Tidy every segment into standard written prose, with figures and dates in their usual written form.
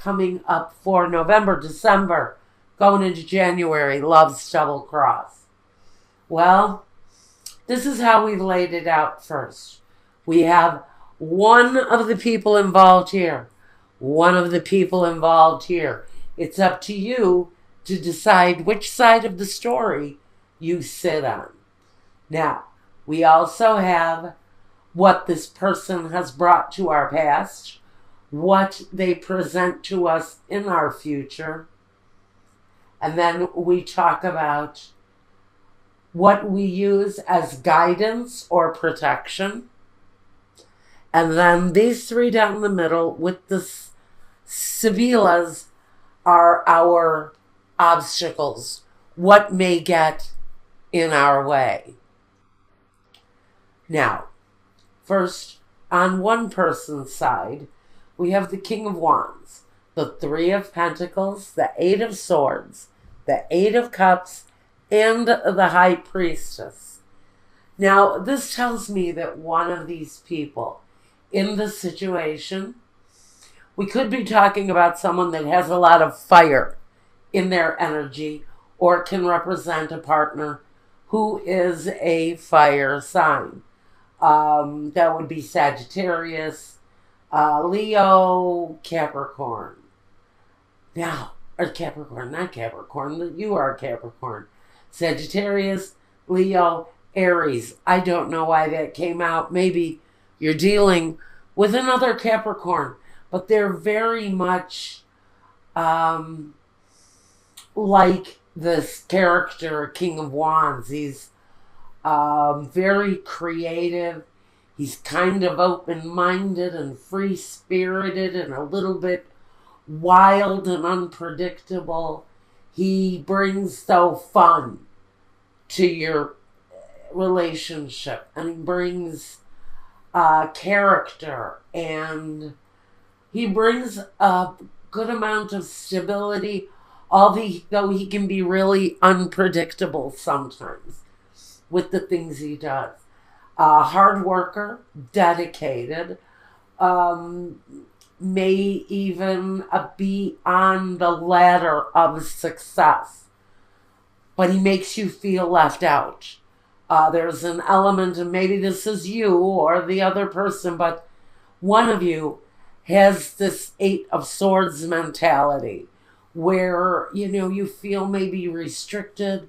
coming up for November, December, going into January, love's double cross. Well, this is how we laid it out first. We have one of the people involved here, one of the people involved here. It's up to you to decide which side of the story you sit on. Now, we also have what this person has brought to our past, what they present to us in our future, and then we talk about what we use as guidance or protection. And then these three down the middle with the Sibilas are our obstacles, what may get in our way. Now, first, on one person's side, we have the King of Wands, the Three of Pentacles, the Eight of Swords, the Eight of Cups, and the High Priestess. Now, this tells me that one of these people in the situation, we could be talking about someone that has a lot of fire in their energy, or can represent a partner who is a fire sign. That would be Sagittarius, Leo, Capricorn. Now, or Capricorn, not Capricorn, you are Capricorn. Sagittarius, Leo, Aries. I don't know why that came out. Maybe you're dealing with another Capricorn, but they're very much like this character, King of Wands. He's very creative. He's kind of open-minded and free-spirited and a little bit wild and unpredictable. He brings though fun to your relationship, and he brings character, and he brings a good amount of stability, although he can be really unpredictable sometimes with the things he does. Hard worker, dedicated, may even be on the ladder of success, but he makes you feel left out. There's an element, and maybe this is you or the other person, but one of you has this Eight of Swords mentality where, you feel maybe restricted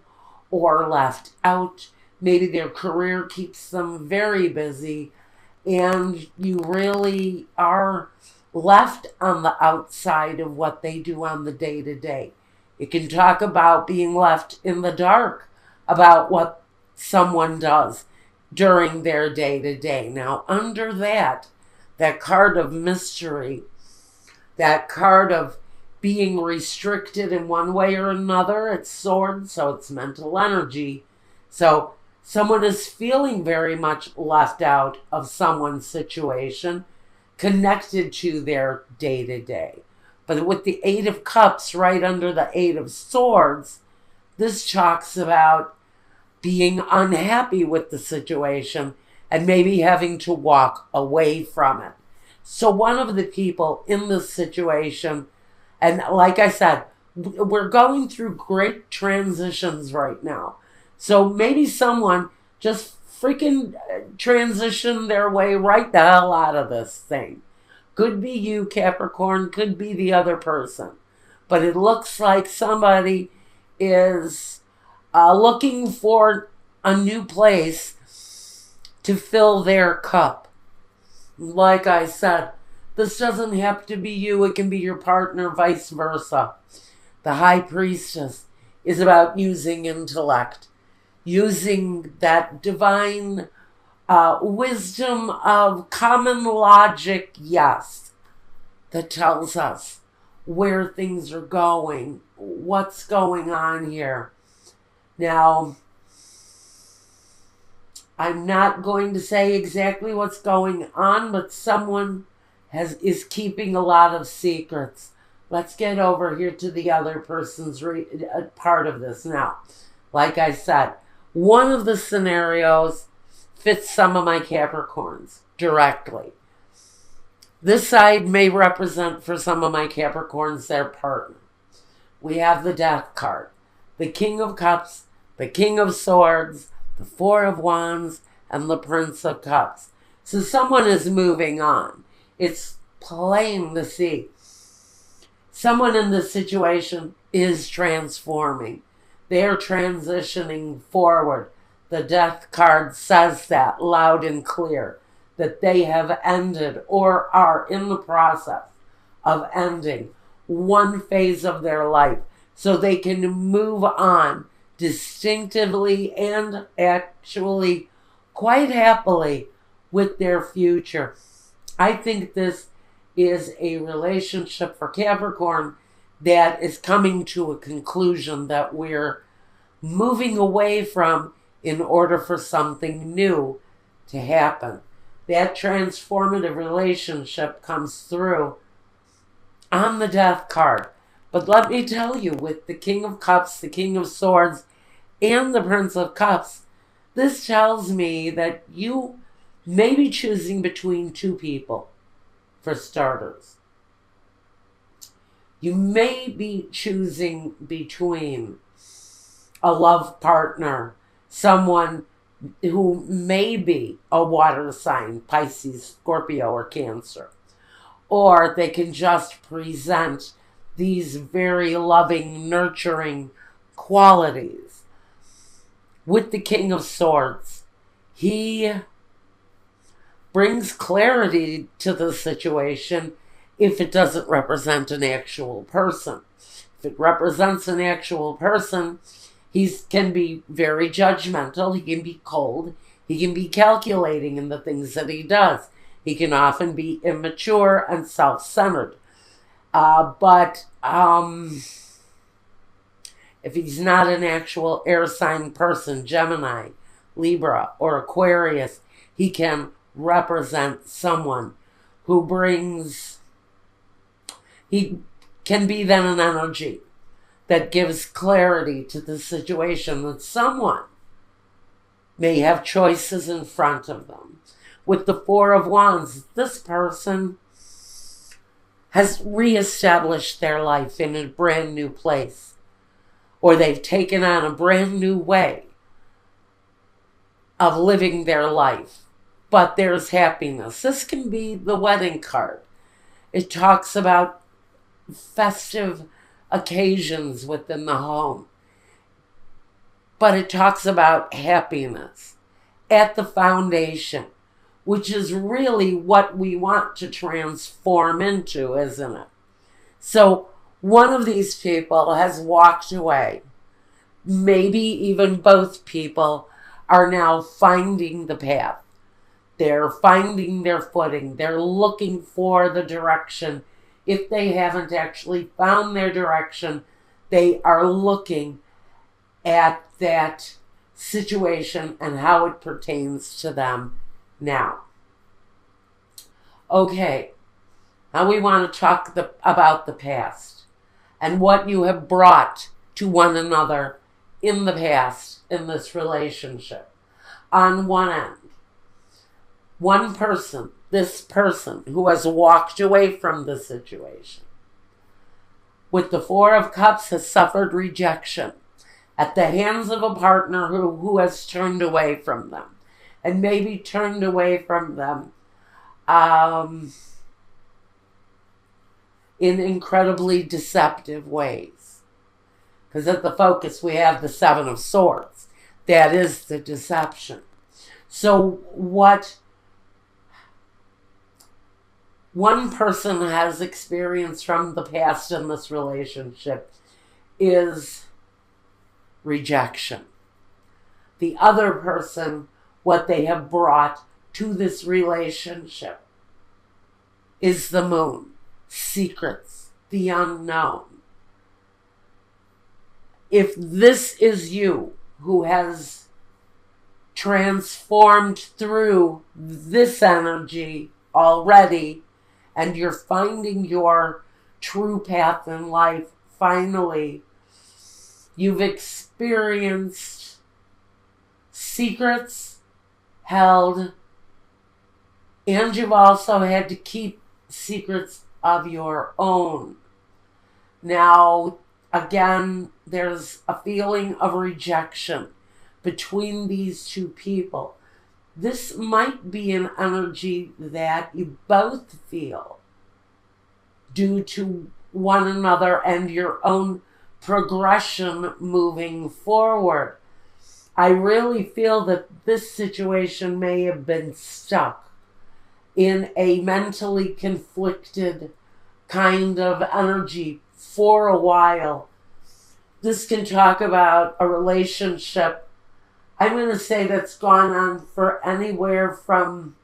or left out. Maybe their career keeps them very busy, and you really are left on the outside of what they do on the day-to-day. You can talk about being left in the dark about what someone does during their day-to-day. Now, under that card of mystery, that card of being restricted in one way or another, it's swords, so it's mental energy. So someone is feeling very much left out of someone's situation, connected to their day-to-day. But with the Eight of Cups right under the Eight of Swords, this talks about being unhappy with the situation and maybe having to walk away from it. So one of the people in this situation, and like I said, we're going through great transitions right now. So maybe someone just freaking transition their way right the hell out of this thing. Could be you, Capricorn, could be the other person. But it looks like somebody is looking for a new place to fill their cup. Like I said, this doesn't have to be you. It can be your partner, vice versa. The High Priestess is about using intellect, using that divine wisdom of common logic, yes, that tells us where things are going, what's going on here. Now, I'm not going to say exactly what's going on, but someone is keeping a lot of secrets. Let's get over here to the other person's part of this now. Like I said, one of the scenarios fits some of my Capricorns directly. This side may represent for some of my Capricorns their partner. We have the Death card, the King of Cups, the King of Swords, the Four of Wands, and the Prince of Cups. So someone is moving on. It's plain to see. Someone in this situation is transforming. They're transitioning forward. The Death card says that loud and clear, that they have ended or are in the process of ending one phase of their life so they can move on distinctively and actually quite happily with their future. I think this is a relationship for Capricorn that is coming to a conclusion that we're moving away from in order for something new to happen. That transformative relationship comes through on the Death card. But let me tell you, with the King of Cups, the King of Swords, and the Prince of Cups, this tells me that you may be choosing between two people, for starters. You may be choosing between a love partner, someone who may be a water sign, Pisces, Scorpio, or Cancer. Or they can just present these very loving, nurturing qualities. With the King of Swords, he brings clarity to the situation if it doesn't represent an actual person. If it represents an actual person, he can be very judgmental, he can be cold, he can be calculating in the things that he does. He can often be immature and self-centered. But if he's not an actual air sign person, Gemini, Libra, or Aquarius, he can represent someone who brings, he can be then an energy that gives clarity to the situation, that someone may have choices in front of them. With the Four of Wands, this person has reestablished their life in a brand new place, or they've taken on a brand new way of living their life. But there's happiness. This can be the wedding card. It talks about festive occasions within the home. But it talks about happiness at the foundation, which is really what we want to transform into, isn't it? So one of these people has walked away. Maybe even both people are now finding the path. They're finding their footing. They're looking for the direction. If they haven't actually found their direction, they are looking at that situation and how it pertains to them now. Okay, now we want to talk about the past and what you have brought to one another in the past in this relationship. On one end, one person, this person who has walked away from the situation, with the Four of Cups, has suffered rejection at the hands of a partner who has turned away from them, and maybe turned away from them in incredibly deceptive ways. Because at the focus we have the Seven of Swords. That is the deception. So what one person has experienced from the past in this relationship is rejection. The other person, what they have brought to this relationship is the Moon, secrets, the unknown. If this is you who has transformed through this energy already, and you're finding your true path in life, finally, you've experienced secrets held, and you've also had to keep secrets of your own. Now, again, there's a feeling of rejection between these two people. This might be an energy that you both feel due to one another and your own progression moving forward. I really feel that this situation may have been stuck in a mentally conflicted kind of energy for a while. This can talk about a relationship, I'm going to say, that's gone on for anywhere from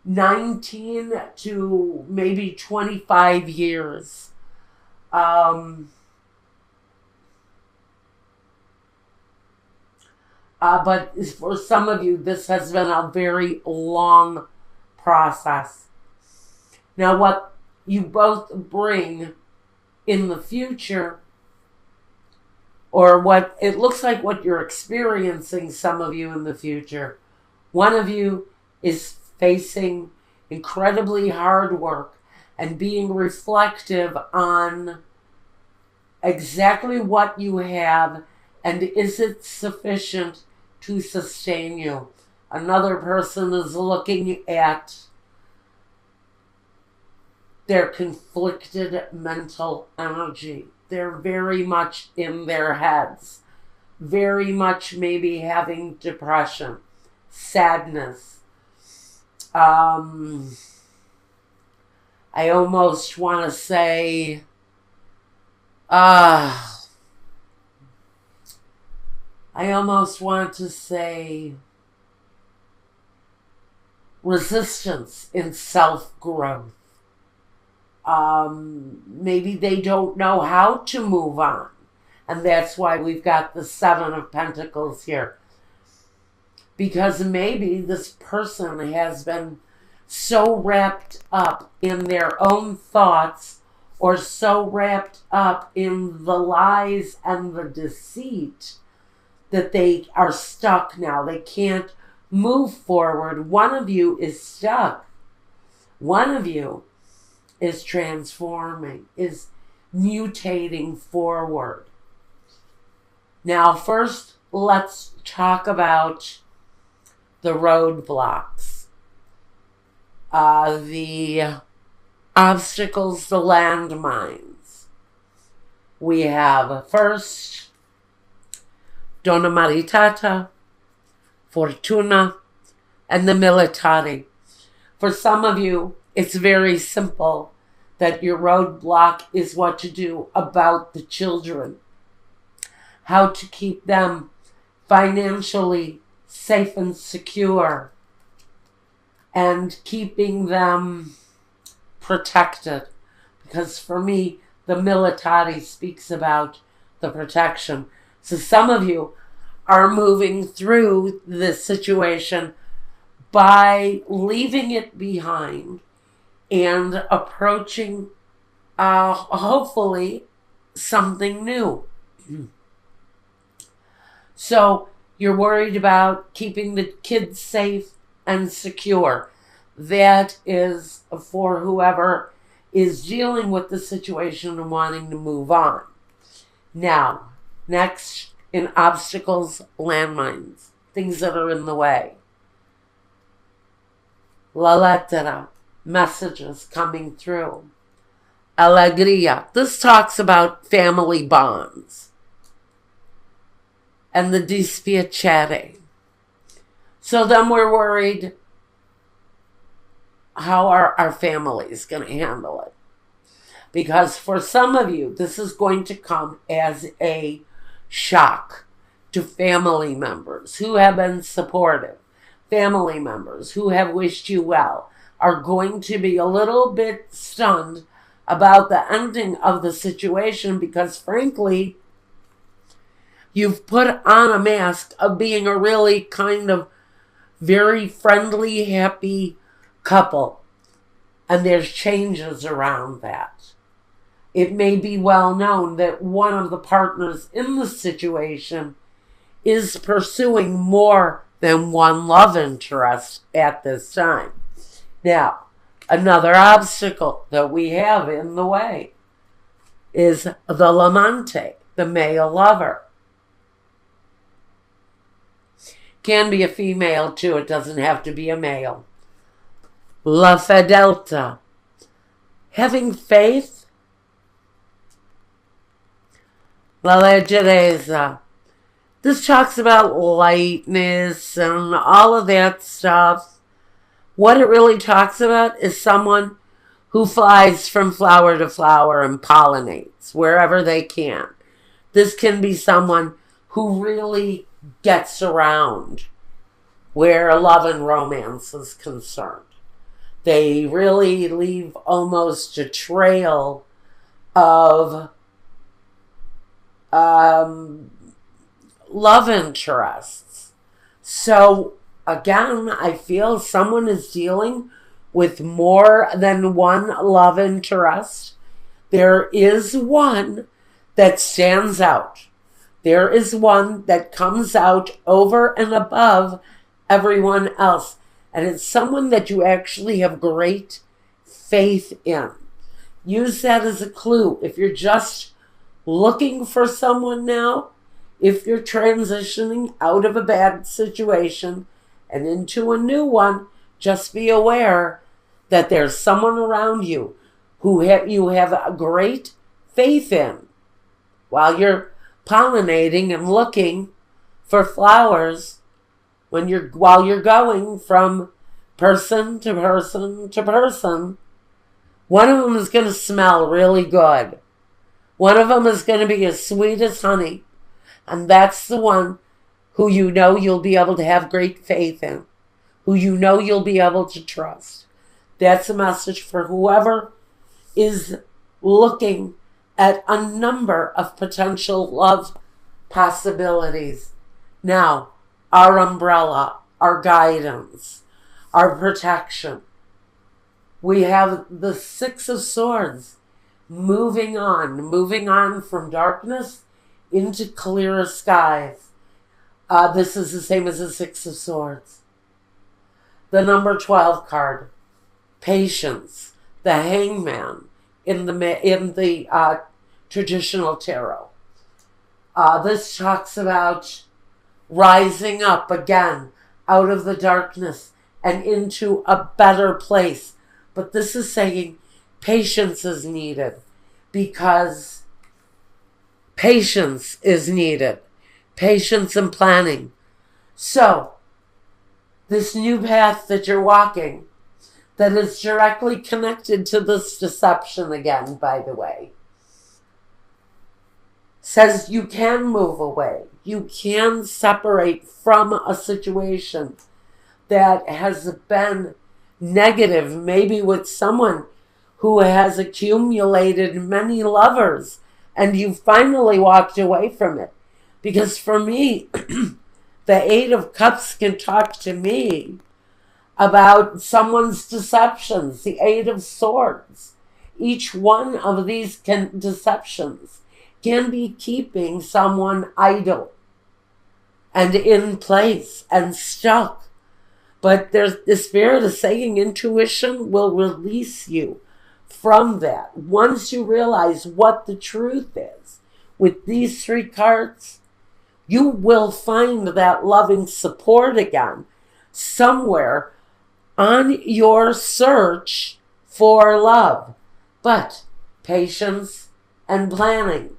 19 to maybe 25 years. But for some of you, this has been a very long process. Now, what you both bring in the future, or what it looks like what you're experiencing, some of you in the future, one of you is facing incredibly hard work and being reflective on exactly what you have and is it sufficient to sustain you. Another person is looking at their conflicted mental energy. They're very much in their heads, very much maybe having depression, sadness. I almost want to say, resistance in self-growth. Maybe they don't know how to move on. And that's why we've got the Seven of Pentacles here. Because maybe this person has been so wrapped up in their own thoughts or so wrapped up in the lies and the deceit that they are stuck now. They can't move forward. One of you is stuck. One of you is transforming, is mutating forward. Now, first, let's talk about the roadblocks, the obstacles, the landmines. We have first, Donna Maritata, Fortuna, and the Militari. For some of you, it's very simple that your roadblock is what to do about the children. How to keep them financially safe and secure and keeping them protected. Because for me, the Militari speaks about the protection. So some of you are moving through this situation by leaving it behind and approaching, hopefully, something new. So you're worried about keeping the kids safe and secure. That is for whoever is dealing with the situation and wanting to move on. Now, next, in obstacles, landmines, things that are in the way. La lettera, messages coming through. Alegria, this talks about family bonds. And the dispiacere. So then we're worried, how are our families going to handle it? Because for some of you, this is going to come as a shock to family members who have been supportive. Family members who have wished you well are going to be a little bit stunned about the ending of the situation because, frankly, you've put on a mask of being a really kind of very friendly, happy couple. And there's changes around that. It may be well known that one of the partners in the situation is pursuing more than one love interest at this time. Now, Another obstacle that we have in the way is the amante, the male lover. Can be a female too, it doesn't have to be a male. La fedeltà, having faith. La leggerezza, this talks about lightness and all of that stuff. What it really talks about is someone who flies from flower to flower and pollinates wherever they can. This can be someone who really gets around where love and romance is concerned. They really leave almost a trail of love interests. So again, I feel someone is dealing with more than one love interest. There is one that stands out. There is one that comes out over and above everyone else. And it's someone that you actually have great faith in. Use that as a clue. If you're just looking for someone now, if you're transitioning out of a bad situation and into a new one, just be aware that there's someone around you who you have a great faith in while you're pollinating and looking for flowers while you're going from person to person to person. One of them is going to smell really good. One of them is going to be as sweet as honey. And that's the one who you know you'll be able to have great faith in, who you know you'll be able to trust. That's a message for whoever is looking at a number of potential love possibilities. Now, our umbrella, our guidance, our protection. We have the Six of Swords moving on from darkness into clearer skies. This is the same as the Six of Swords. The number 12 card, patience, the hangman in the traditional tarot. This talks about rising up again out of the darkness and into a better place. But this is saying patience is needed, because patience is needed. Patience and planning. So, this new path that you're walking, that is directly connected to this deception again, by the way, says you can move away. You can separate from a situation that has been negative, maybe with someone who has accumulated many lovers, and you finally walked away from it. Because for me, the Eight of Cups can talk to me about someone's deceptions. The Eight of Swords. Each one of these deceptions can be keeping someone idle and in place and stuck. But the Spirit is saying intuition will release you from that. Once you realize what the truth is, with these three cards, you will find that loving support again somewhere on your search for love. But patience and planning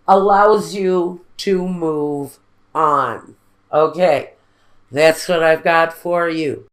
allows you to move on. Okay, that's what I've got for you.